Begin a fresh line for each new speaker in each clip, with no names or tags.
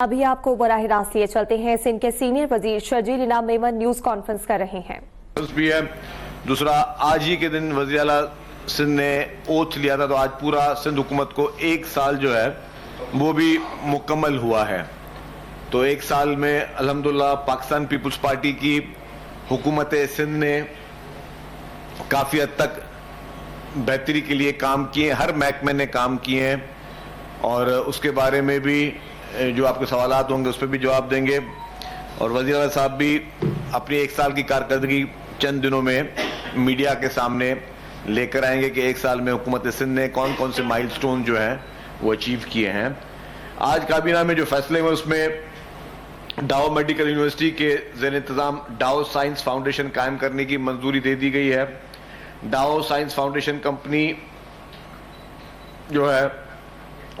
ابھی آپ کو براہ راست لیے چلتے ہیں سندھ کے سینئر وزیر شرجیل انعام میمن نیوز کانفرنس کر رہے ہیں.
بھی ہے. دوسرا، آج ہی کے دن وزیر اعلیٰ سندھ نے اوتھ لیا تھا، تو آج پورا سندھ حکومت کو ایک سال جو ہے وہ بھی مکمل ہوا ہے. تو ایک سال میں الحمدللہ پاکستان پیپلز پارٹی کی حکومت سندھ نے کافی حد تک بہتری کے لیے کام کیے، ہر محکمے نے کام کیے ہیں، اور اس کے بارے میں بھی جو آپ کے سوالات ہوں گے اس پہ بھی جواب دیں گے. اور وزیر اعلیٰ صاحب بھی اپنی ایک سال کی کارکردگی چند دنوں میں میڈیا کے سامنے لے کر آئیں گے کہ ایک سال میں حکومت سندھ نے کون کون سے مائل سٹون جو ہیں وہ اچیو کیے ہیں. آج کابینہ میں جو فیصلے ہوئے اس میں ڈاؤ میڈیکل یونیورسٹی کے زیر انتظام ڈاؤ سائنس فاؤنڈیشن قائم کرنے کی منظوری دے دی گئی ہے. ڈاؤ سائنس فاؤنڈیشن کمپنی جو ہے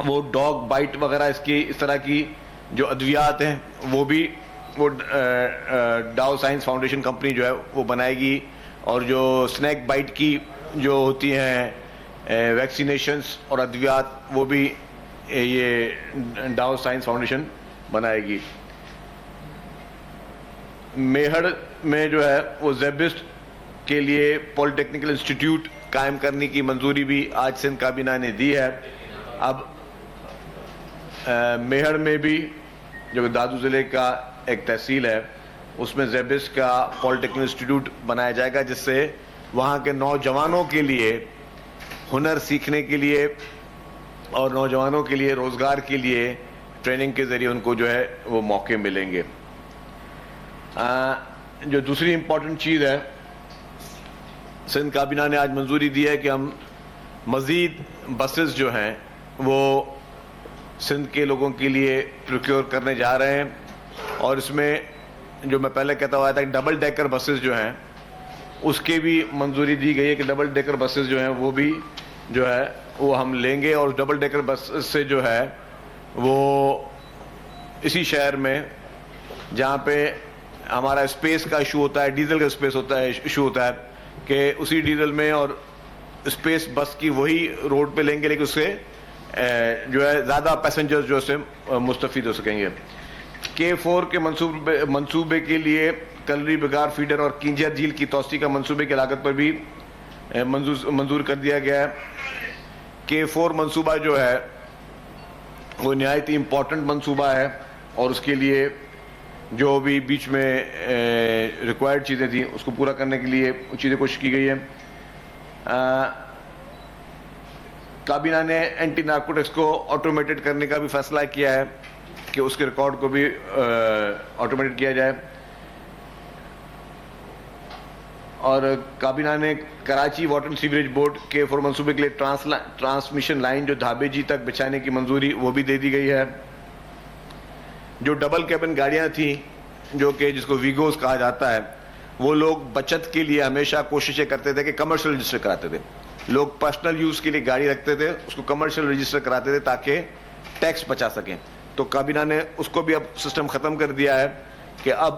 وہ ڈاگ بائٹ وغیرہ اس طرح کی جو ادویات ہیں وہ بھی وہ ڈاؤ سائنس فاؤنڈیشن کمپنی جو ہے وہ بنائے گی، اور جو سنیک بائٹ کی جو ہوتی ہیں ویکسینیشنز اور ادویات وہ بھی یہ ڈاؤ سائنس فاؤنڈیشن بنائے گی. میہڑ میں جو ہے وہ زیبسٹ کے لیے پولی ٹیکنیکل انسٹیٹیوٹ قائم کرنے کی منظوری بھی آج سندھ کابینہ نے دی ہے. اب میہڑ میں بھی جو دادو ضلع کا ایک تحصیل ہے اس میں زیبسٹ کا پولی ٹیکنیکل انسٹیٹیوٹ بنایا جائے گا، جس سے وہاں کے نوجوانوں کے لیے ہنر سیکھنے کے لیے اور نوجوانوں کے لیے روزگار کے لیے ٹریننگ کے ذریعے ان کو جو ہے وہ موقع ملیں گے. جو دوسری امپورٹنٹ چیز ہے، سندھ کابینہ نے آج منظوری دی ہے کہ ہم مزید بسز جو ہیں وہ سندھ کے لوگوں کے لیے پروکیور کرنے جا رہے ہیں، اور اس میں جو میں پہلے کہتا ہوا تھا کہ ڈبل ڈیکر بسز جو ہیں اس کے بھی منظوری دی گئی ہے کہ ڈبل ڈیکر بسز جو ہیں وہ بھی جو ہے وہ ہم لیں گے. اور ڈبل ڈیکر بس سے جو ہے وہ اسی شہر میں جہاں پہ ہمارا اسپیس کا ایشو ہوتا ہے، ڈیزل کا اسپیس ہوتا ہے ایشو ہوتا ہے، کہ اسی ڈیزل میں اور اسپیس بس کی وہی روڈ پہ لیں گے، لیکن اس سے جو ہے زیادہ پیسنجر جو سے مستفید ہو سکیں گے. K4 کے منصوبے کے لیے کلری بگار فیڈر اور کینجر جھیل کی توسیع کا منصوبے کی لاگت پر بھی منظور کر دیا گیا ہے. K4 منصوبہ جو ہے وہ نہایت ہی امپورٹنٹ منصوبہ ہے، اور اس کے لیے جو بھی بیچ میں ریکوائرڈ چیزیں تھیں اس کو پورا کرنے کے لیے چیزیں کوشش کی گئی ہیں. کابینہ نے اینٹی نارکوٹکس کو آٹومیٹڈ کرنے کا بھی فیصلہ کیا ہے کہ اس کے ریکارڈ کو بھی آٹومیٹڈ کیا جائے. اور کابینہ نے Karachi water and sewerage board کے K4 منصوبے کے لیے ٹرانسمیشن لائن جو دھابے جی تک بچھانے کی منظوری وہ بھی دے دی گئی ہے. جو ڈبل کیبن گاڑیاں تھیں جو کہ جس کو ویگوز کہا جاتا ہے، وہ لوگ بچت کے لیے ہمیشہ کوششیں کرتے تھے کہ کمرشل رجسٹر کراتے تھے. لوگ پرسنل یوز کے لیے گاڑی رکھتے تھے، اس کو کمرشل رجسٹر کراتے تھے تاکہ ٹیکس بچا سکیں. تو کابینہ نے اس کو بھی اب سسٹم ختم کر دیا ہے کہ اب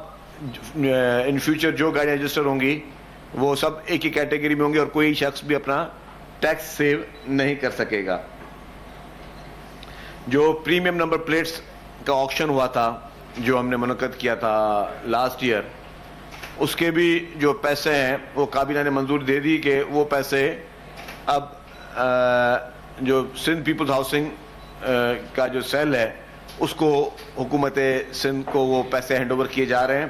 ان فیوچر جو گاڑیاں رجسٹر ہوں گی وہ سب ایک ہی کیٹیگری میں ہوں گی، اور کوئی شخص بھی اپنا ٹیکس سیو نہیں کر سکے گا. جو پریمیم نمبر پلیٹس کا آکشن ہوا تھا جو ہم نے منعقد کیا تھا لاسٹ ایئر، اس کے بھی جو پیسے ہیں وہ کابینہ نے منظور دے دی کہ وہ پیسے اب جو سندھ پیپلز ہاؤسنگ کا جو سیل ہے اس کو حکومت سندھ کو وہ پیسے ہینڈ اوور کیے جا رہے ہیں.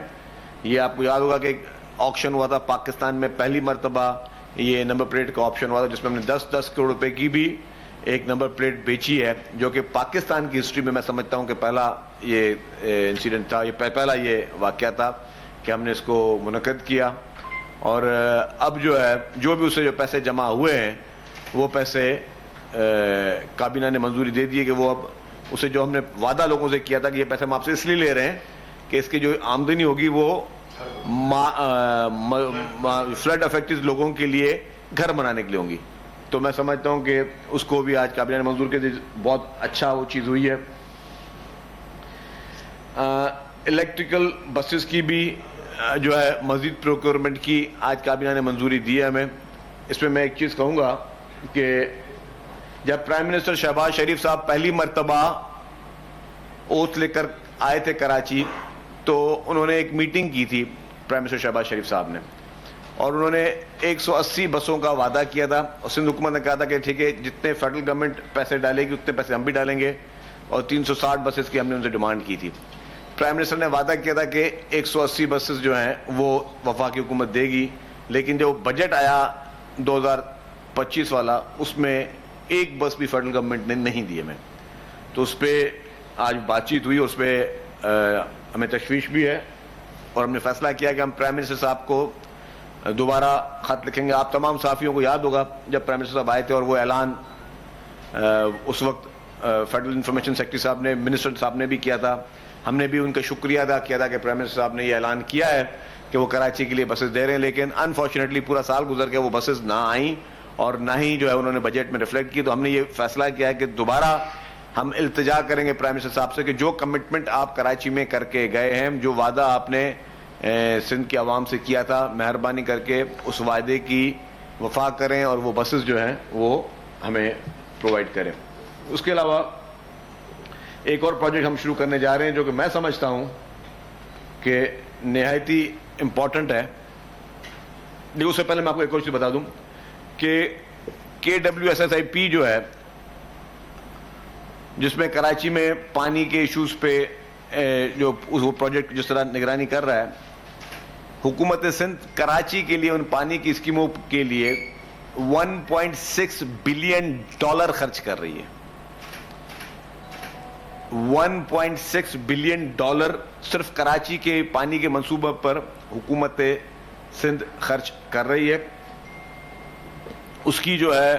یہ آپ کو یاد ہوگا کہ ایک آکشن ہوا تھا پاکستان میں، پہلی مرتبہ یہ نمبر پلیٹ کا آپشن ہوا تھا جس میں ہم نے 10-10 کروڑ روپے کی بھی ایک نمبر پلیٹ بیچی ہے، جو کہ پاکستان کی ہسٹری میں سمجھتا ہوں کہ پہلا یہ انسیڈنٹ تھا، یہ پہلا یہ واقعہ تھا کہ ہم نے اس کو منعقد کیا. اور اب جو ہے جو بھی اسے جو پیسے جمع ہوئے ہیں وہ پیسے کابینہ نے منظوری دے دی ہے کہ وہ اب اسے جو ہم نے وعدہ لوگوں سے کیا تھا کہ یہ پیسے ہم آپ سے اس لیے لے رہے ہیں کہ اس کی جو آمدنی ہوگی وہ فلڈ افیکٹڈ لوگوں کے لیے گھر بنانے کے لیے ہوں گی. تو میں سمجھتا ہوں کہ اس کو بھی آج کابینہ نے منظور کر دی، بہت اچھا وہ چیز ہوئی ہے. الیکٹریکل بسز کی بھی جو ہے مزید پروکیورمنٹ کی آج کابینہ نے منظوری دی ہے ہمیں. اس میں ایک چیز کہوں گا کہ جب پرائم منسٹر شہباز شریف صاحب پہلی مرتبہ اوتھ لے کر آئے تھے کراچی تو انہوں نے ایک میٹنگ کی تھی پرائم منسٹر شہباز شریف صاحب نے, اور انہوں نے 180 بسوں کا وعدہ کیا تھا, اور سندھ حکومت نے کہا تھا کہ ٹھیک ہے جتنے فیڈرل گورنمنٹ پیسے ڈالے گی اتنے پیسے ہم بھی ڈالیں گے, اور 360 بسز کی ہم نے ان سے ڈیمانڈ کی تھی. پرائم منسٹر نے وعدہ کیا تھا کہ 180 بسز جو ہیں وہ وفاقی حکومت دے گی, لیکن جو بجٹ آیا 2025 والا اس میں ایک بس بھی فیڈرل گورنمنٹ نے نہیں دی ہمیں. تو اس پہ آج بات چیت ہوئی, اس پہ ہمیں تشویش بھی ہے, اور ہم نے فیصلہ کیا کہ ہم پرائم منسٹر صاحب کو دوبارہ خط لکھیں گے. آپ تمام صحافیوں کو یاد ہوگا جب پرائم منسٹر صاحب آئے تھے اور وہ اعلان اس وقت فیڈرل انفارمیشن سیکرٹری صاحب نے, منسٹر صاحب نے بھی کیا تھا, ہم نے بھی ان کا شکریہ ادا کیا تھا کہ پرائم منسٹر صاحب نے یہ اعلان کیا ہے کہ وہ کراچی کے لیے بسز دے رہے ہیں. لیکن انفارچونیٹلی پورا سال گزر گیا, وہ بسز نہ آئیں اور نہ ہی جو ہے انہوں نے بجٹ میں ریفلیکٹ کی. تو ہم نے یہ فیصلہ کیا ہے کہ دوبارہ ہم التجا کریں گے پرائم منسٹر صاحب سے کہ جو کمٹمنٹ آپ کراچی میں کر کے گئے ہیں, جو وعدہ آپ نے سندھ کی عوام سے کیا تھا, مہربانی کر کے اس وعدے کی وفا کریں اور وہ بسز جو ہیں وہ ہمیں پرووائڈ کریں. اس کے علاوہ ایک اور پروجیکٹ ہم شروع کرنے جا رہے ہیں جو کہ میں سمجھتا ہوں کہ نہایتی امپورٹنٹ ہے. لیکن اس سے پہلے میں آپ کو ایک اور چیز بتا دوں کہ KWSSIP جو ہے, جس میں کراچی میں پانی کے ایشوز پہ جو وہ پروجیکٹ جس طرح نگرانی کر رہا ہے, حکومت سندھ کراچی کے لیے ان پانی کی اسکیموں کے لیے $1.6 بلین خرچ کر رہی ہے. $1.6 بلین صرف کراچی کے پانی کے منصوبہ پر حکومت سندھ خرچ کر رہی ہے. اس کی جو ہے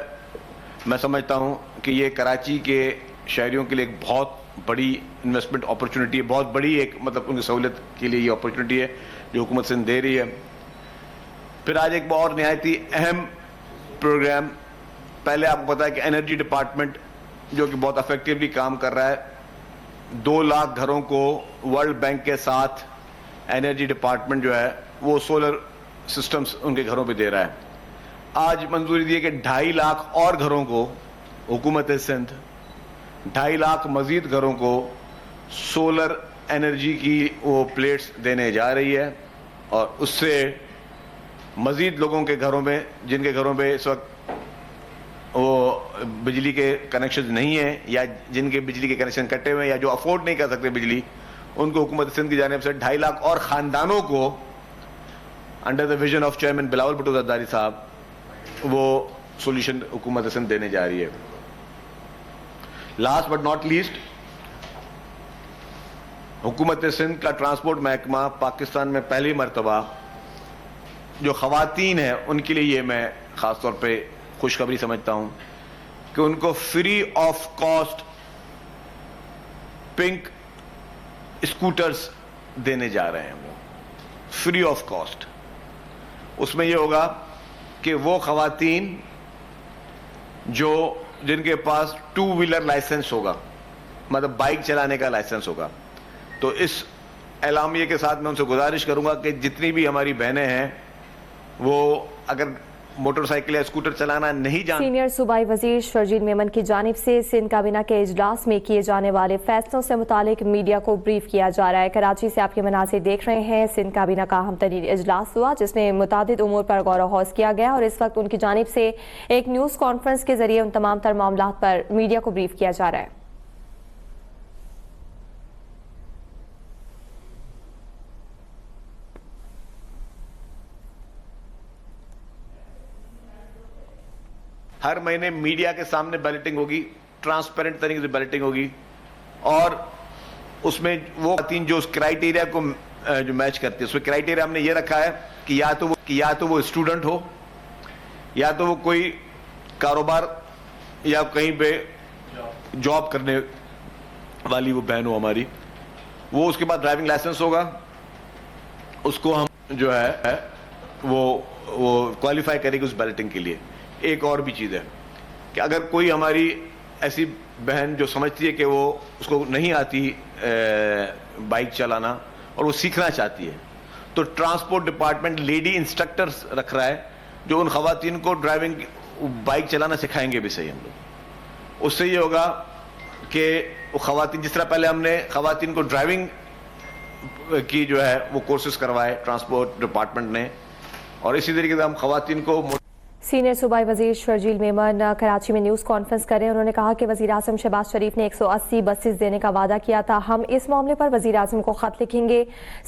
میں سمجھتا ہوں کہ یہ کراچی کے شہریوں کے لیے ایک بہت بڑی انویسٹمنٹ اپرچونٹی ہے, بہت بڑی ایک مطلب ان کی سہولت کے لیے یہ اپرچونٹی ہے جو حکومت سندھ دے رہی ہے. پھر آج ایک اور نہایتی اہم پروگرام, پہلے آپ کو پتا ہے کہ انرجی ڈپارٹمنٹ جو کہ بہت افیکٹولی کام کر رہا ہے, 2 لاکھ گھروں کو ورلڈ بینک کے ساتھ انرجی ڈپارٹمنٹ جو ہے وہ سولر سسٹمز ان کے گھروں پہ دے رہا ہے. آج منظوری دی ہے کہ 2.5 لاکھ اور گھروں کو حکومت سندھ 2.5 لاکھ مزید گھروں کو سولر انرجی کی وہ پلیٹس دینے جا رہی ہے, اور اس سے مزید لوگوں کے گھروں میں, جن کے گھروں میں اس وقت وہ بجلی کے کنیکشن نہیں ہیں یا جن کے بجلی کے کنیکشن کٹے ہوئے ہیں یا جو افورڈ نہیں کر سکتے بجلی, ان کو حکومت سندھ کی جانب سے 2.5 لاکھ اور خاندانوں کو under the vision of chairman Bilawal Bhutto Zardari صاحب وہ سولوشن حکومت سندھ دینے جا رہی ہے. لاسٹ بٹ ناٹ لیسٹ, حکومت سندھ کا ٹرانسپورٹ محکمہ پاکستان میں پہلی مرتبہ جو خواتین ہیں ان کے لیے یہ میں خاص طور پہ خوشخبری سمجھتا ہوں کہ ان کو free of cost pink scooters دینے جا رہے ہیں, وہ فری آف کاسٹ. اس میں یہ ہوگا کہ وہ خواتین جن کے پاس 2 ویلر لائسنس ہوگا, مطلب بائک چلانے کا لائسنس ہوگا, تو اس اعلامیے کے ساتھ میں ان سے گزارش کروں گا کہ جتنی بھی ہماری بہنیں ہیں وہ اگر موٹر سائیکل یا اسکوٹر چلانا نہیں جانتے.
سینئر صوبائی وزیر شرجیل میمن کی جانب سے سندھ کابینہ کے اجلاس میں کیے جانے والے فیصلوں سے متعلق میڈیا کو بریف کیا جا رہا ہے. کراچی سے آپ کے مناظر دیکھ رہے ہیں. سندھ کابینہ کا اہم ترین اجلاس ہوا جس میں متعدد امور پر غور و خوض کیا گیا, اور اس وقت ان کی جانب سے ایک نیوز کانفرنس کے ذریعے ان تمام تر معاملات پر میڈیا کو بریف کیا جا رہا ہے.
ہر مہینے میڈیا کے سامنے بیلٹنگ ہوگی, ٹرانسپیرنٹ طریقے سے بیلٹنگ ہوگی, اور اس میں وہ خواتین جو اس کرائیٹیریا کو جو میچ کرتی ہے, اس میں کرائیٹیریا ہم نے یہ رکھا ہے کہ یا تو وہ اسٹوڈنٹ ہو, یا تو وہ کوئی کاروبار یا کہیں پہ جاب کرنے والی وہ بہن ہو ہماری, وہ اس کے بعد ڈرائیونگ لائسنس ہوگا, اس کو ہم جو ہے وہ کوالیفائی کرے گی اس بیلٹنگ کے لیے. ایک اور بھی چیز ہے کہ اگر کوئی ہماری ایسی بہن جو سمجھتی ہے کہ وہ اس کو نہیں آتی بائک چلانا اور وہ سیکھنا چاہتی ہے, تو ٹرانسپورٹ ڈپارٹمنٹ لیڈی انسٹرکٹرز رکھ رہا ہے جو ان خواتین کو ڈرائیونگ بائک چلانا سکھائیں گے بھی صحیح ہم لوگ. اس سے یہ ہوگا کہ خواتین جس طرح پہلے ہم نے خواتین کو ڈرائیونگ کی جو ہے وہ کورسز کروائے ٹرانسپورٹ ڈپارٹمنٹ نے, اور اسی طریقے سے ہم خواتین کو
سینئر صوبائی وزیر شرجیل میمن کراچی میں نیوز کانفرنس کریں. انہوں نے کہا کہ وزیر اعظم شہباز شریف نے 180 بسز دینے کا وعدہ کیا تھا. ہم اس معاملے پر وزیر اعظم کو خط لکھیں گے.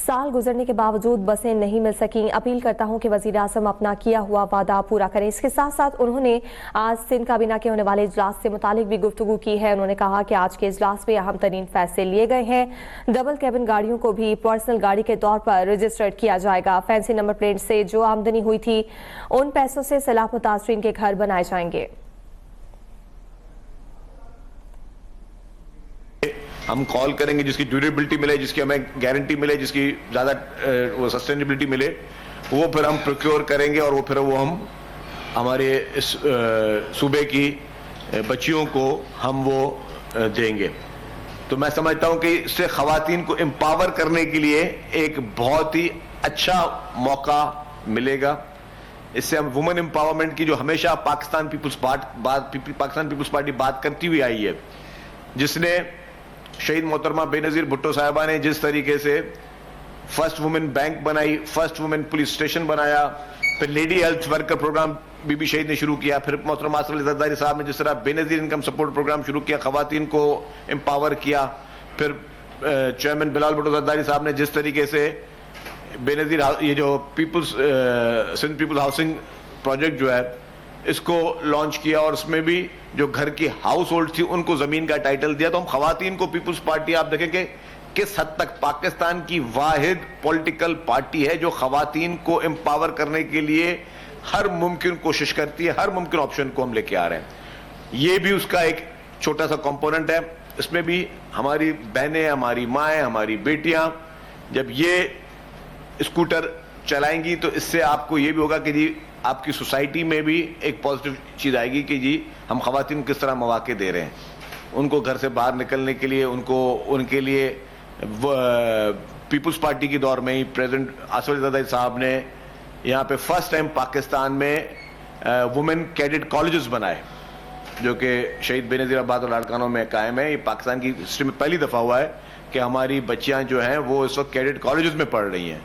سال گزرنے کے باوجود بسیں نہیں مل سکیں. اپیل کرتا ہوں کہ وزیر اعظم اپنا کیا ہوا وعدہ پورا کریں. اس کے ساتھ ساتھ انہوں نے آج سندھ کابینہ کے ہونے والے اجلاس سے متعلق بھی گفتگو کی ہے. انہوں نے کہا کہ آج کے اجلاس میں اہم ترین فیصلے لیے گئے ہیں. ڈبل کیبن گاڑیوں کو بھی پرسنل گاڑی کے طور پر رجسٹرڈ کیا جائے گا. فینسی نمبر پلیٹ سے جو آمدنی ہوئی تھی ان پیسوں سے سیلاب متاثرین کے گھر بنائے جائیں گے.
ہم کال کریں گے جس کی ڈیوریبلٹی ملے, جس کی ہمیں گارنٹی ملے, جس کی زیادہ وہ سسٹینیبلٹی ملے, وہ پھر ہم پروکیور کریں گے اور وہ پھر وہ ہم ہمارے اس صوبے کی بچیوں کو ہم وہ دیں گے. تو میں سمجھتا ہوں کہ اس سے خواتین کو امپاور کرنے کے لیے ایک بہت ہی اچھا موقع ملے گا. اس سے ہم وومن امپاورمنٹ کی جو ہمیشہ پاکستان پیپلز پارٹی بات کرتی ہوئی آئی ہے, جس نے شہید محترمہ بے نظیر بھٹو صاحبہ نے جس طریقے سے فرسٹ وومن بینک بنائی, فرسٹ وومن پولیس اسٹیشن بنایا, پھر lady health worker program Bibi شہید نے شروع کیا, پھر محترمہ آصف علی زرداری صاحب نے جس طرح بے نظیر انکم سپورٹ پروگرام شروع کیا, خواتین کو امپاور کیا, پھر چیئرمین بلال بھٹو زرداری صاحب نے جس طریقے سے بے نظیر یہ جو سندھ پیپل ہاؤسنگ پروجیکٹ جو ہے اس کو لانچ کیا, اور اس میں بھی جو گھر کی ہاؤس ہولڈ تھی ان کو زمین کا ٹائٹل دیا. تو ہم خواتین کو پیپلز پارٹی آپ دیکھیں کہ کس حد تک پاکستان کی واحد پولیٹیکل پارٹی ہے جو خواتین کو امپاور کرنے کے لیے ہر ممکن کوشش کرتی ہے, ہر ممکن آپشن کو ہم لے کے آ رہے ہیں. یہ بھی اس کا ایک چھوٹا سا کمپوننٹ ہے. اس میں بھی ہماری بہنیں, ہماری مائیں, ہماری بیٹیاں جب یہ اسکوٹر چلائیں گی تو اس سے آپ کو یہ بھی ہوگا کہ جی آپ کی سوسائٹی میں بھی ایک پازیٹیو چیز آئے گی کہ جی ہم خواتین کو کس طرح مواقع دے رہے ہیں, ان کو گھر سے باہر نکلنے کے لیے, ان کے لیے پیپلز پارٹی کے دور میں ہی پریزیڈنٹ آصف علی زرداری صاحب نے یہاں پہ فرسٹ ٹائم پاکستان میں وومن کیڈٹ کالجز بنائے جو کہ شہید بے نظیر آباد اور لاڑکانوں میں قائم ہے. یہ پاکستان کی ہسٹری میں پہلی دفعہ ہوا ہے کہ ہماری بچیاں جو ہیں وہ اس وقت کیڈٹ کالجز میں پڑھ رہی ہیں.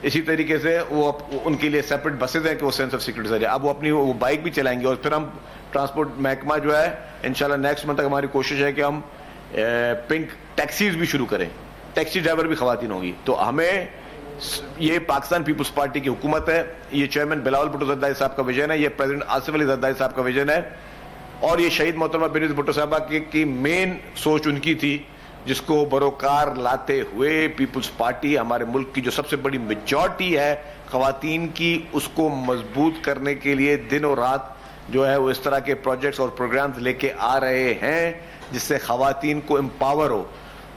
اسی طریقے سے وہ ان کے لیے سیپریٹ بسز ہیں کہ وہ سینس آف سیکورٹی سے اب وہ اپنی وہ بائک بھی چلائیں گے. اور پھر ہم ٹرانسپورٹ محکمہ جو ہے انشاءاللہ نیکسٹ منتھ تک ہماری کوشش ہے کہ ہم پنک ٹیکسیز بھی شروع کریں, ٹیکسی ڈرائیور بھی خواتین ہوں گی. تو ہمیں یہ پاکستان پیپلز پارٹی کی حکومت ہے, یہ چیئرمین بلاول بھٹو زرداری صاحب کا ویژن ہے, یہ پریزیڈنٹ آصف علی زرداری صاحب کا ویژن ہے, اور یہ شہید محترمہ بے نظیر بھٹو صاحبہ کی مین سوچ ان کی تھی جس کو بروکار لاتے ہوئے پیپلز پارٹی ہمارے ملک کی جو سب سے بڑی میجورٹی ہے خواتین کی, اس کو مضبوط کرنے کے لیے دن اور رات جو ہے وہ اس طرح کے پروجیکٹس اور پروگرامز لے کے آ رہے ہیں جس سے خواتین کو امپاور ہو.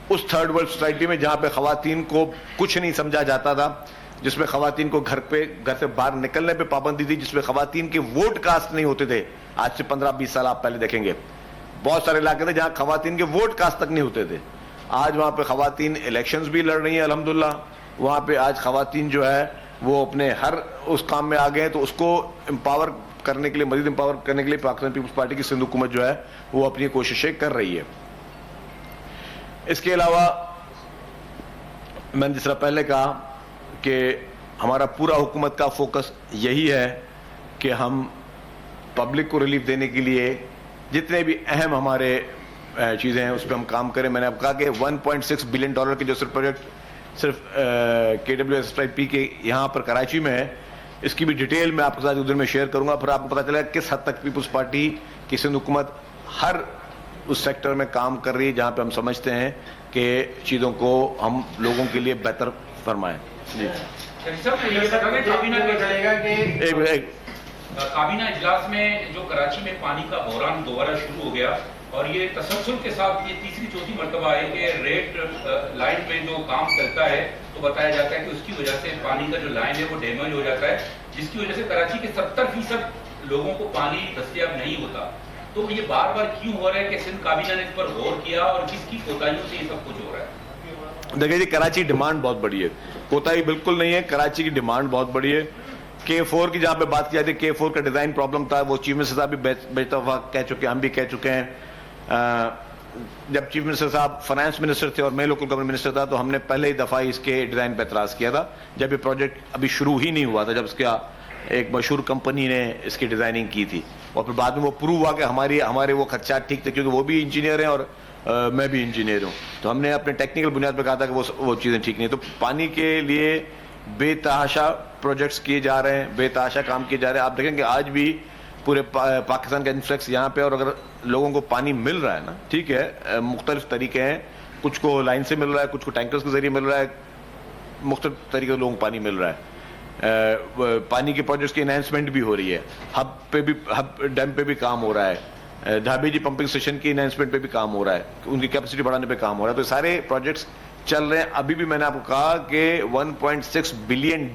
اس تھرڈ ورلڈ سوسائٹی میں جہاں پہ خواتین کو کچھ نہیں سمجھا جاتا تھا, جس میں خواتین کو گھر سے باہر نکلنے پہ پابندی تھی, جس میں خواتین کے ووٹ کاسٹ نہیں ہوتے تھے, آج سے 15-20 سال آپ پہلے دیکھیں گے بہت سارے علاقے تھے جہاں خواتین کے ووٹ کاسٹ تک نہیں ہوتے تھے. آج وہاں پہ خواتین الیکشنز بھی لڑ رہی ہیں الحمدللہ. وہاں پہ آج خواتین جو ہے وہ اپنے ہر اس کام میں آ گئے ہیں. تو اس کو امپاور کرنے کے لیے, مزید امپاور کرنے کے لیے پاکستان پیپلز پارٹی کی سندھ حکومت جو ہے وہ اپنی کوششیں کر رہی ہے. اس کے علاوہ میں نے جس طرح پہلے کہا کہ ہمارا پورا حکومت کا فوکس یہی ہے کہ ہم پبلک کو ریلیف دینے کے لیے جتنے بھی اہم ہمارے چیزیں ہیں اس پہ ہم کام کریں. میں نے اب کہا کہ $1.6 بلین کے جو صرف پروجیکٹ صرف KWSFIP کے یہاں پر کراچی میں ہے, اس کی بھی ڈیٹیل میں آپ کے ساتھ ادھر میں شیئر کروں گا. پھر آپ کو پتہ چلے گا کس حد تک پیپلز پارٹی کی سندھ حکومت ہر اس سیکٹر میں کام کر رہی ہے جہاں پہ ہم سمجھتے ہیں کہ چیزوں کو ہم لوگوں کے لیے بہتر فرمائیں. جی
کابینہ اجلاس میں جو کراچی میں پانی کا بحران دوبارہ شروع ہو گیا اور یہ تسلسل کے ساتھ یہ تیسری چوتھی مرتبہ ہے کہ ریڈ لائن پہ جو کام چلتا ہے تو بتایا جاتا ہے کہ اس کی وجہ سے پانی کا جو لائن ہے وہ ڈیمیج ہو جاتا ہے, جس کی وجہ سے کراچی کے 70% لوگوں کو پانی دستیاب نہیں ہوتا. تو یہ بار بار کیوں ہو رہا ہے کہ سندھ کابینہ نے اس پر غور کیا اور کس کی کوتاہیوں سے یہ سب کچھ ہو رہا ہے؟
دیکھیں جی, کراچی ڈیمانڈ بہت بڑی ہے, کوتاہی بالکل نہیں ہے. کراچی کی ڈیمانڈ بہت بڑی ہے. K4 کی جہاں پہ بات کی جاتی ہے, K4 کا ڈیزائن پرابلم تھا, وہ چیف منسٹر صاحب بھی بیچ دفعہ کہہ چکے ہیں, ہم بھی کہہ چکے ہیں. جب چیف منسٹر صاحب فائنانس منسٹر تھے اور میں لوکل گورنمنٹ منسٹر تھا تو ہم نے پہلے ہی دفعہ اس کے ڈیزائن پہ اعتراض کیا تھا جب یہ پروجیکٹ ابھی شروع ہی نہیں ہوا تھا, جب اس کا ایک مشہور کمپنی نے اس کی ڈیزائننگ کی تھی اور پھر بعد میں وہ پروو ہوا کہ ہمارے وہ خدشات ٹھیک تھے کیونکہ وہ بھی انجینئر ہیں اور میں بھی انجینئر ہوں, تو ہم نے اپنے ٹیکنیکل بنیاد پہ کہا تھا کہ وہ چیزیں ٹھیک نہیں. تو پانی کے لیے بے تحاشا پروجیکٹس کیے جا رہے ہیں, بے تحاشا کام کیے جا رہے ہیں. آپ دیکھیں کہ آج بھی پورے پاکستان کا انفلیکس یہاں پہ, اور اگر لوگوں کو پانی مل رہا ہے نا, ٹھیک ہے مختلف طریقے ہیں, کچھ کو لائن سے مل رہا ہے, کچھ کو ٹینکرز کے ذریعے مل رہا ہے, مختلف طریقے سے لوگوں کو پانی مل رہا ہے. پانی کے پروجیکٹس کی انہینسمنٹ بھی ہو رہی ہے, ہب ڈیم پہ بھی کام ہو رہا ہے, ڈھابی جی پمپنگ اسٹیشن کی انہینسمنٹ پہ بھی کام ہو رہا ہے, ان کی کیپیسٹی بڑھانے پہ کام ہو رہا ہے. تو سارے پروجیکٹس چل رہے ہیں. ابھی بھی میں نے آپ کو کہا کہ $1.6 بلین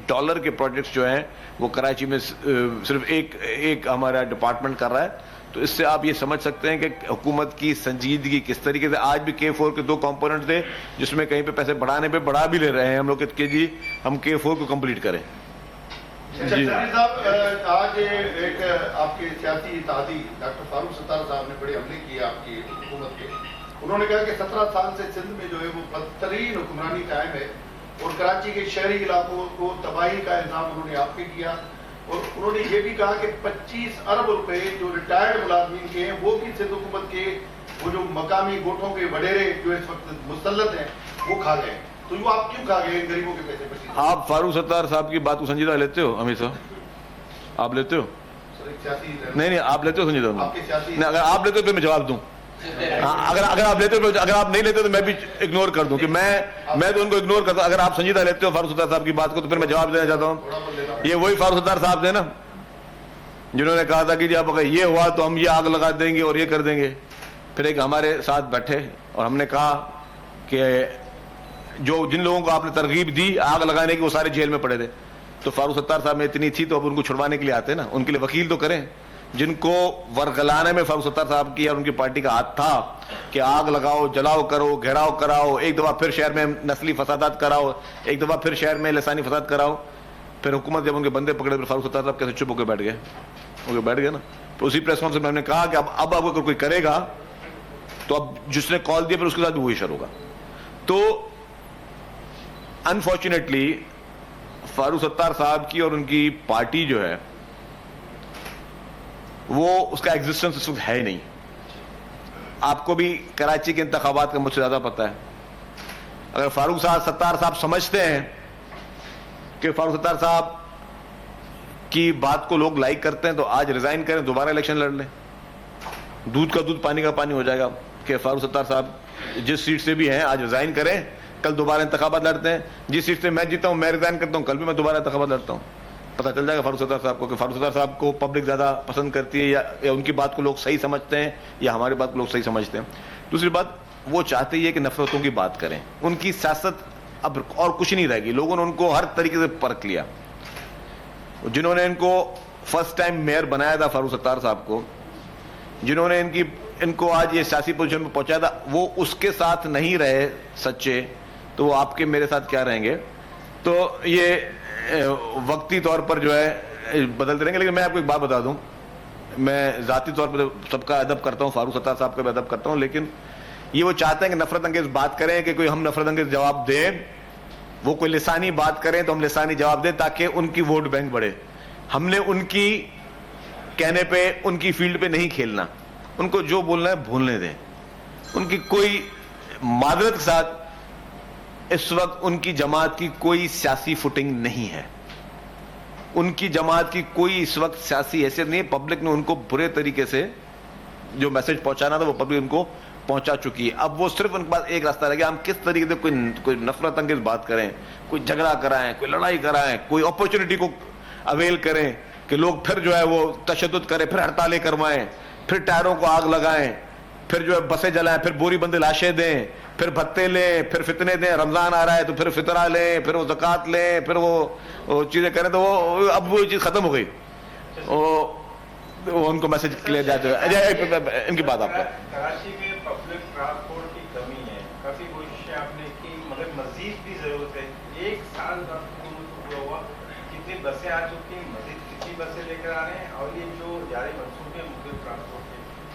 کے پروجیکٹس جو ہیں وہ کراچی میں صرف ایک ہمارا ڈپارٹمنٹ کر رہا ہے. تو اس سے آپ یہ سمجھ سکتے ہیں کہ حکومت کی سنجیدگی کس طریقے سے. آج بھی K4 کے 2 کمپوننٹ تھے جس میں کہیں پہ پیسے بڑھانے پہ بڑھا بھی لے رہے ہیں ہم لوگ کہ جی ہم K4 کو کمپلیٹ کریں.
جی صاحب, آج ایک آپ کے سیاسی اتحادی ڈاکٹر فاروق ستار صاحب نے بڑے حملے کیے آپ کی حکومت کے. انہوں نے کہا کہ 17 سال سے سندھ میں جو ہے وہ بدترین حکمرانی قائم ہے اور کراچی کے شہری علاقوں کو تباہی کا الزام انہوں نے آپ پہ کیا, اور انہوں نے یہ بھی کہا کہ 25 ارب روپے جو ریٹائرڈ ملازمین کے ہیں وہ بھی سندھ حکومت کے وہ جو مقامی گوٹھوں کے وڈیرے جو اس وقت مسلط ہیں وہ کھا گئے. تو وہ آپ کیوں کھا گئے غریبوں کے پیسے پر؟ آپ
فاروق ستار صاحب کی بات کو سنجیدہ لیتے ہو امیر صاحب؟ آپ لیتے ہو؟ نہیں آپ لیتے ہو سنجیدہ؟ نہیں, اگر آپ لیتے ہو پھر میں جواب دوں. اگر آپ لیتے ہو, اگر آپ نہیں لیتے تو میں بھی اگنور کر دوں کہ میں تو ان کو اگنور کرتا ہوں. اگر آپ سنجیدہ لیتے ہو فاروق ستار صاحب کی بات کو تو پھر میں جواب دینا چاہتا ہوں. یہ وہی فاروق ستار صاحب تھے نا جنہوں نے کہا تھا کہ جی اب اگر یہ ہوا تو ہم یہ آگ لگا دیں گے اور یہ کر دیں گے. پھر ایک ہمارے ساتھ بیٹھے اور ہم نے کہا کہ جن لوگوں کو آپ نے ترغیب دی آگ لگانے کی وہ سارے جیل میں پڑے تھے. تو فاروق ستار صاحب میں اتنی تھی تو اب ان کو چھڑوانے کے لیے آتے نا, ان کے لیے وکیل تو کریں. جن کو ورگلانے میں فاروق ستار صاحب کی اور ان کی پارٹی کا ہاتھ تھا کہ آگ لگاؤ, جلاؤ کرو, گھیراؤ کراؤ, ایک دفعہ پھر شہر میں نسلی فسادات کراؤ, ایک دفعہ پھر شہر میں لسانی فساد کراؤ. پھر حکومت جب ان کے بندے پکڑے تو فاروق ستار صاحب کیسے چپ ہو کے بیٹھ گئے نا. تو اسی پریس کانفرنس میں ہم نے کہا کہ اب اگر کوئی کرے گا تو اب جس نے کال دیا پھر اس کے ساتھ بھی وہی شر ہوگا. تو انفارچونیٹلی فاروق ستار صاحب کی اور ان کی پارٹی جو ہے وہ اس کا ایگزسٹنس اس وقت ہے نہیں. آپ کو بھی کراچی کے انتخابات کا مجھ سے زیادہ پتہ ہے. اگر فاروق ستار صاحب سمجھتے ہیں کہ فاروق ستار صاحب کی بات کو لوگ لائک کرتے ہیں تو آج ریزائن کریں, دوبارہ الیکشن لڑ لیں. دودھ کا دودھ پانی کا پانی ہو جائے گا کہ فاروق ستار صاحب جس سیٹ سے بھی ہیں آج ریزائن کریں, کل دوبارہ انتخابات لڑتے ہیں. جس سیٹ سے میں جیتا ہوں میں ریزائن کرتا ہوں, کل بھی میں دوبارہ انتخابات لڑتا ہوں. پتہ چل جائے گا فاروق ستار صاحب کو کہ فاروق ستار صاحب کو پبلک زیادہ پسند کرتی ہے یا ان کی بات کو لوگ صحیح سمجھتے ہیں یا ہماری بات کو لوگ صحیح سمجھتے ہیں. دوسری بات, وہ چاہتے ہی ہے کہ نفرتوں کی بات کریں. ان کی سیاست اب اور کچھ نہیں رہے گی. لوگوں نے ان کو ہر طریقے سے پرکھ لیا. جنہوں نے ان کو فرسٹ ٹائم میئر بنایا تھا فاروق ستار صاحب کو, جنہوں نے ان کو آج یہ سیاسی پوزیشن میں پہنچایا تھا, وہ اس کے ساتھ نہیں رہے سچے, تو وہ آپ کے میرے ساتھ کیا رہیں گے. تو یہ وقتی طور پر جو ہے بدلتے رہیں گے. لیکن میں آپ کو ایک بات بتا دوں, میں ذاتی طور پر سب کا ادب کرتا ہوں, فاروق ستار صاحب کا بھی ادب کرتا ہوں, لیکن یہ وہ چاہتے ہیں کہ نفرت انگیز بات کریں کہ کوئی ہم نفرت انگیز جواب دیں. وہ کوئی لسانی بات کریں تو ہم لسانی جواب دیں تاکہ ان کی ووٹ بینک بڑھے. ہم نے ان کی کہنے پہ ان کی فیلڈ پہ نہیں کھیلنا. ان کو جو بولنا ہے بھولنے دیں. ان کی کوئی معذرت کے ساتھ اس وقت ان کی جماعت کی کوئی سیاسی فوٹنگ نہیں ہے. ان کی جماعت کی کوئی اس وقت سیاسی حیثیت نہیں ہے. پبلک نے ان کو برے طریقے سے جو میسج پہنچانا تھا وہ پبلک ان کو پہنچا چکی ہے. اب وہ صرف ان کے پاس ایک راستہ رہ گیا, ہم کس طریقے سے کوئی نفرت انگیز بات کریں, کوئی جھگڑا کرائیں, کوئی لڑائی کرائیں, کوئی اپرچونٹی کو اویل کریں کہ لوگ پھر جو ہے وہ تشدد کریں, پھر ہڑتالیں کروائیں, پھر ٹائروں کو آگ لگائیں, پھر جو ہے بسیں جلائیں, پھر بوری بندی لاشیں دیں, پھر بھتے لیں, پھر فتنے دیں. رمضان آ رہا ہے تو پھر فطرہ لیں, پھر وہ زکوٰۃ لیں, پھر وہ چیزیں کریں. تو وہ اب وہ چیز ختم ہو گئی. وہ ان کو میسج کلیئر جاتے ہیں. ان کی بات آپ کو
کراچی میں پبلک ٹرانسپورٹ کی کمی ہے, کافی کوششیں آپ نے کی مگر مزید بھی ضرورت ہے. 1 سال پورا ہوا, کتنی بسیں آ چکی ہیں, مزید کتنی بسیں لے کر آ رہے ہیں, اور یہ جو جاری منصوبے ہیں مختلف ٹرانسپورٹ کے,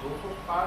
260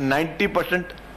90%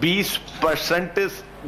20%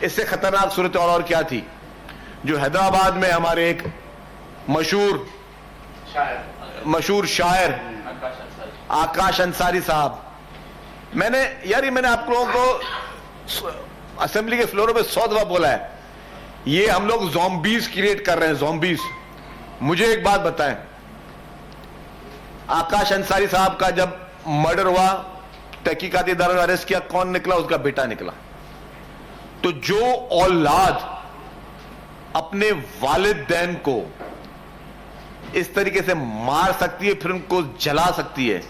اس سے خطرناک صورت اور کیا تھی جو حیدرآباد میں ہمارے ایک مشہور شاعر آکاش انصاری صاحب، میں نے آپ لوگوں کو اسمبلی کے فلوروں پہ 100 دفعہ بولا ہے، یہ ہم لوگ زومبیز کریٹ کر رہے ہیں، زومبیز۔ مجھے ایک بات بتائیں، آکاش انصاری صاحب کا جب مرڈر ہوا، تحقیقاتی اداروں نے اریسٹ کیا، کون نکلا؟ اس کا بیٹا نکلا۔ تو جو اولاد اپنے والدین کو اس طریقے سے مار سکتی ہے، پھر ان کو جلا سکتی ہے،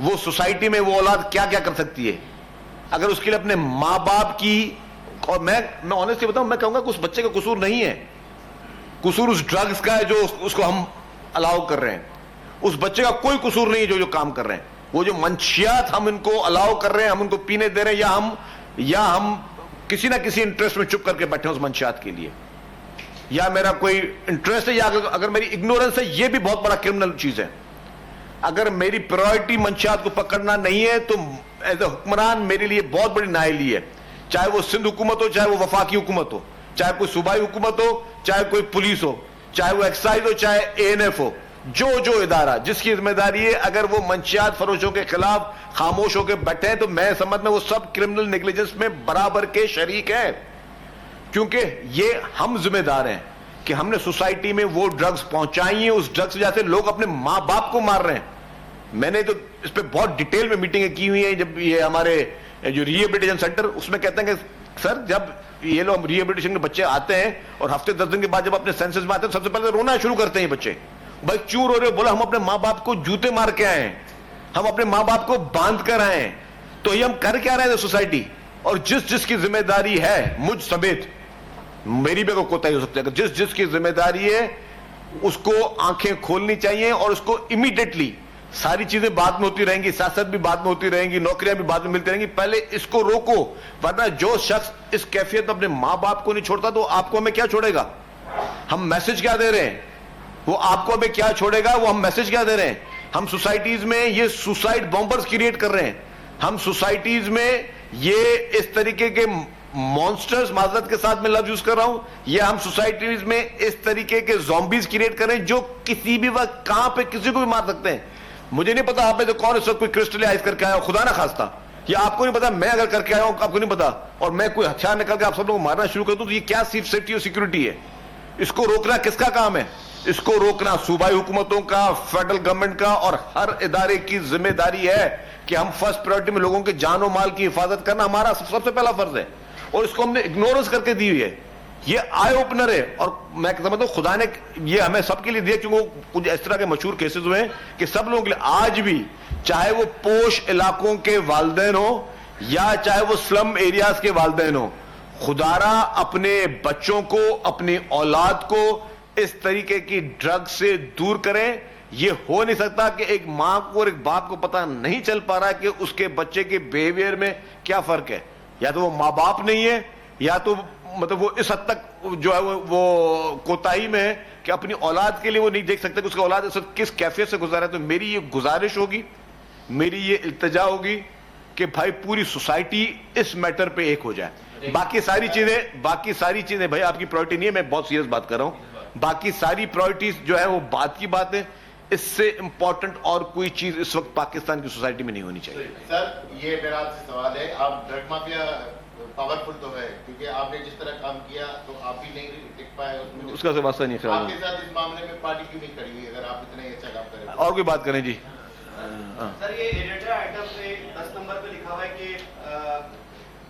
وہ سوسائٹی میں وہ اولاد کیا کیا کر سکتی ہے؟ اگر اس کے لیے اپنے ماں باپ کی، اور میں آنیسٹلی بتاؤں، میں کہوں گا کہ اس بچے کا قصور نہیں ہے، قصور اس ڈرگز کا ہے جو اس کو ہم الاؤ کر رہے ہیں۔ اس بچے کا کوئی قصور نہیں ہے جو کام کر رہے ہیں۔ وہ جو منشیات ہم ان کو الاؤ کر رہے ہیں، ہم ان کو پینے دے رہے ہیں، یا ہم کسی نہ کسی انٹرسٹ میں چپ کر کے بیٹھے ہیں اس منشیات کے لیے، یا میرا کوئی انٹرسٹ ہے، یا اگر میری اگنورنس ہے، یہ بھی بہت بڑا کرمنل چیز ہے۔ اگر میری پرائرٹی منشیات کو پکڑنا نہیں ہے تو ایز اے حکمران میرے لیے بہت بڑی نااہلی ہے، چاہے وہ سندھ حکومت ہو، چاہے وہ وفاقی حکومت ہو، چاہے کوئی صوبائی حکومت ہو، چاہے کوئی پولیس ہو، چاہے وہ ایکسائز ہو، چاہے ANF ہو، جو ادارہ جس کی ذمہ داری ہے، اگر وہ منشیات فروشوں کے خلاف خاموش ہو کے بیٹھے ہیں تو میں سمجھتا ہوں وہ سب کرمنل نیگلیجنس میں برابر کے شریک ہیں، کیونکہ یہ ہم ذمہ دار ہیں کہ ہم نے سوسائٹی میں وہ ڈرگز پہنچائی ہیں، اس ڈرگز کی وجہ سے لوگ اپنے ماں باپ کو مار رہے ہیں۔ میں نے تو اس پہ بہت ڈیٹیل میں میٹنگیں کی ہوئی ہیں، جب یہ ہمارے جو ریہیبلیٹیشن سینٹر، اس میں کہتے ہیں کہ سر جب یہ لوگ ریہیبلیٹیشن کے بچے آتے ہیں اور ہفتے 10 دن کے بعد جب اپنے سینسز میں آتے ہیں، سب سے پہلے رونا شروع کرتے ہیں یہ بچے، بھائی کیوں رو رہے ہو؟ بولا ہم اپنے ماں باپ کو جوتے مار کے آئے ہیں، ہم اپنے ماں باپ کو باندھ کر آئے ہیں، تو یہ ہم کر کیا رہے ہیں سوسائٹی؟ اور جس کی ذمہ داری ہے، مجھ سمیت، میری بھی کوتاہی ہو سکتی ہے، اگر جس کی ذمہ داری ہے اس کو آنکھیں کھولنی چاہیے، اور اس کو امیڈیٹلی، ساری چیزیں بعد میں ہوتی رہیں گی، سیاست بھی بعد میں ہوتی رہیں گی، نوکریاں بھی بعد میں ملتی رہیں گی، پہلے اس کو روکو، ورنہ جو شخص اس کیفیت میں اپنے ماں باپ کو نہیں چھوڑتا تو آپ کو ہمیں کیا چھوڑے گا؟ ہم میسج کیا دے رہے ہیں؟ وہ آپ کو ہمیں کیا چھوڑے گا؟ وہ ہم میسج کیا دے رہے ہیں؟ ہم سوسائٹیز میں یہ سوسائڈ بامبرز کریٹ کر رہے ہیں، ہم سوسائٹیز میں یہ اس طریقے کے مونسٹرز، معذرت کے ساتھ میں لفظ یوز کر رہا ہوں، یہ ہم سوسائٹیز میں اس طریقے کے زومبیز کریٹ کر رہے ہیں جو کسی بھی وقت کہاں پہ کسی کو بھی مار سکتے ہیں۔ مجھے نہیں پتا آپ میں سے کون اس وقت کوئی کرسٹلائز کر کے آیا ہو، خدا نہ خواستہ، یا آپ کو نہیں پتا میں اگر کر کے آیا ہوں آپ کو نہیں پتا، اور میں کوئی ہتھیار نکل کے آپ سب لوگوں کو مارنا شروع کر دوں، تو یہ کیا سیفٹی اور سیکورٹی ہے؟ اس کو روکنا کس کا کام ہے؟ اس کو روکنا صوبائی حکومتوں کا، فیڈرل گورنمنٹ کا، اور ہر ادارے کی ذمہ داری ہے کہ ہم فرسٹ پرائورٹی میں لوگوں کے جان و مال کی حفاظت کرنا ہمارا سب سے پہلا فرض ہے، اور اس کو ہم نے اگنورنس کر کے دی ہوئی ہے۔ یہ آئی اوپنر ہے، اور میں سمجھتا ہوں خدا نے یہ ہمیں سب کے لیے دیا، کیونکہ کچھ اس طرح کے مشہور کیسز ہوئے ہیں کہ سب لوگوں کے لیے آج بھی، چاہے وہ پوش علاقوں کے والدین ہو یا چاہے وہ سلم ایریاز کے والدین ہو، خدا را اپنے بچوں کو، اپنی اولاد کو اس طریقے کی ڈرگ سے دور کریں۔ یہ ہو نہیں سکتا کہ ایک ماں کو اور ایک باپ کو پتہ نہیں چل پا رہا ہے کہ اس کے بچے کے بیہیویئر میں کیا فرق ہے، یا تو وہ ماں باپ نہیں ہے، یا تو مطلب وہ اس حد تک جو ہے وہ کوتاہی میں ہے کہ اپنی اولاد کے لیے وہ نہیں دیکھ سکتے کہ اس کا اولاد اس وقت کس کیفیت سے گزارا ہے۔ تو میری یہ گزارش ہوگی، میری یہ التجا ہوگی کہ بھائی پوری سوسائٹی اس میٹر پہ ایک ہو جائے۔ باقی ساری چیزیں بھائی آپ کی پرائورٹی نہیں ہے، میں بہت سیریس بات کر رہا ہوں، باقی ساری پرائورٹیز جو ہے وہ بات کی بات ہے، اس سے امپورٹنٹ اور کوئی چیز اس وقت پاکستان کی سوسائٹی میں نہیں ہونی چاہیے۔
سر یہ میرا آپ سے سوال ہے، آپ ڈرگ مافیا پاورفل تو ہے، کیونکہ آپ نے جس طرح کام کیا تو آپ بھی نہیں ٹک پائے
اس کا کوئی واسطہ نہیں خیال
آپ کے ساتھ اس معاملے میں پارٹی کیوں نہیں کھڑی ہوئی اگر آپ اتنے اچھا کام کریں؟
اور کوئی بات کریں جی؟
سر یہ ایڈیٹر آئٹم پہ 10 نمبر پہ لکھا ہوا ہے کہ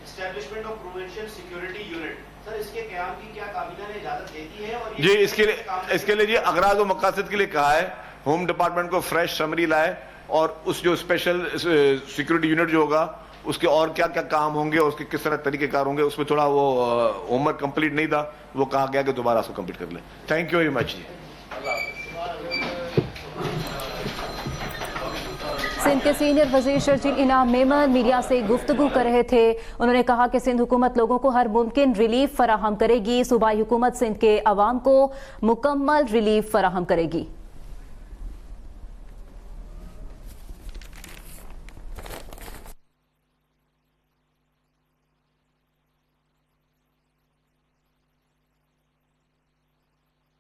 establishment of provincial security unit, sir اس کے قیام کی کیا کابینہ نے اجازت دیتی ہے؟ اور
جی اس کے لیے جی اغراض و مقاصد کے لیے کہا ہے، ہوم ڈپارٹمنٹ کو فریش سمری لائے، اور اس جو اسپیشل سیکورٹی یونٹ جو ہوگا اس کے اور کیا کیا کام ہوں گے اور اس کے کس طرح طریقہ کار ہوں گے، اس میں تھوڑا وہ ہوم ورک کمپلیٹ نہیں تھا، وہ کہا گیا کہ دوبارہ اس کو کمپلیٹ کر لیں۔ تھینک یو ویری مچ جی۔
سندھ کے سینئر وزیر شرجیل انعام میمن میڈیا سے گفتگو کر رہے تھے۔ انہوں نے کہا کہ سندھ حکومت لوگوں کو ہر ممکن ریلیف فراہم کرے گی، صوبائی حکومت سندھ کے عوام کو مکمل ریلیف فراہم کرے گی۔